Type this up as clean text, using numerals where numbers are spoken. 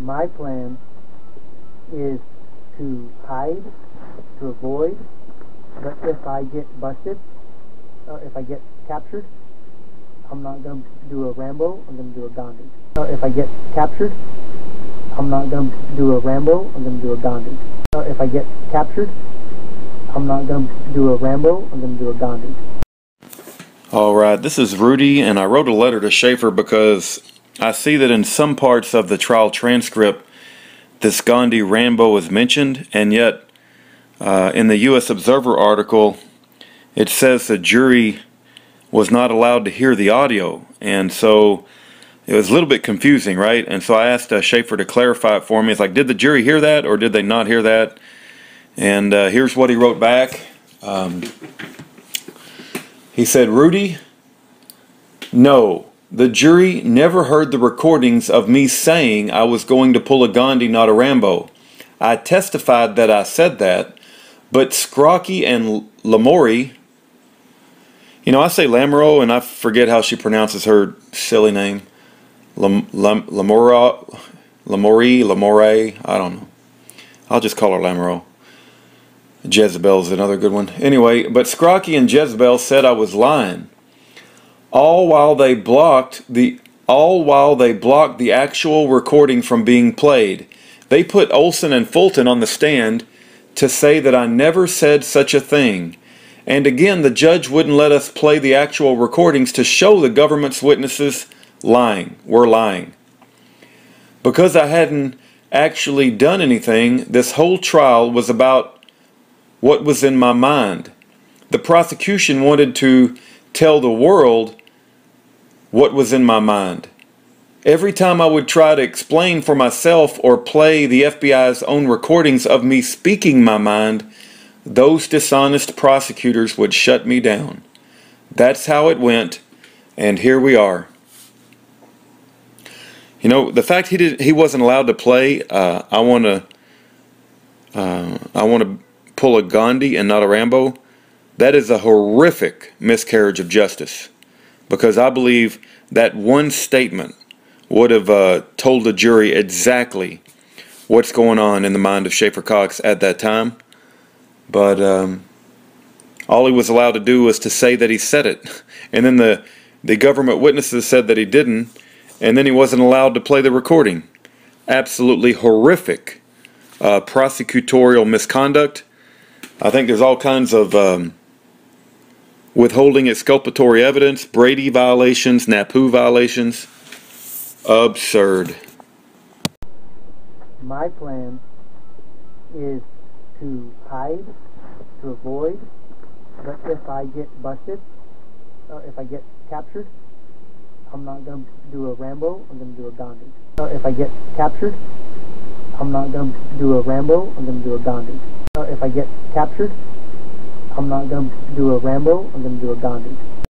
My plan is to hide, to avoid, but if I get busted, or if I get captured, I'm not going to do a Rambo, I'm going to do a Ghandi. If I get captured, I'm not going to do a Rambo, I'm going to do a Ghandi. If I get captured, I'm not going to do a Rambo, I'm going to do a Ghandi. Alright, this is Rudy, and I wrote a letter to Schaeffer because I see that in some parts of the trial transcript this Ghandi Rambo is mentioned, and yet in the U.S. Observer article it says the jury was not allowed to hear the audio, and so it was a little bit confusing, right? And so I asked Schaeffer to clarify it for me. It's like, did the jury hear that or did they not hear that? And here's what he wrote back. He said, Rudy, no, the jury never heard the recordings of me saying I was going to pull a Ghandi, not a Rambo. I testified that I said that, but Scrocky and Lamori, you know, I say Lamoureux and I forget how she pronounces her silly name. Lamore, I don't know. I'll just call her Lamoureux. Jezebel's another good one. Anyway, but Scrocky and Jezebel said I was lying, all while they blocked the actual recording from being played. They put Olson and Fulton on the stand to say that I never said such a thing. And again, the judge wouldn't let us play the actual recordings to show the government's witnesses were lying. Because I hadn't actually done anything, this whole trial was about what was in my mind. The prosecution wanted to tell the world what was in my mind. Every time I would try to explain for myself or play the FBI's own recordings of me speaking my mind, those dishonest prosecutors would shut me down. That's how it went, and here we are. You know, the fact he wasn't allowed to play, I want to pull a Ghandi and not a Rambo, that is a horrific miscarriage of justice, because I believe that one statement would have told the jury exactly what's going on in the mind of Schaeffer Cox at that time. But all he was allowed to do was to say that he said it, and then the government witnesses said that he didn't, and then he wasn't allowed to play the recording. Absolutely horrific prosecutorial misconduct. I think there's all kinds of withholding exculpatory evidence, Brady violations, NAPU violations. Absurd. My plan is to hide, to avoid, but if I get busted, or if I get captured, I'm not going to do a Rambo, I'm going to do a Ghandi. If I get captured, I'm not going to do a Rambo, I'm going to do a Ghandi. If I get captured, I'm not going to do a Rambo, I'm going to do a Ghandi.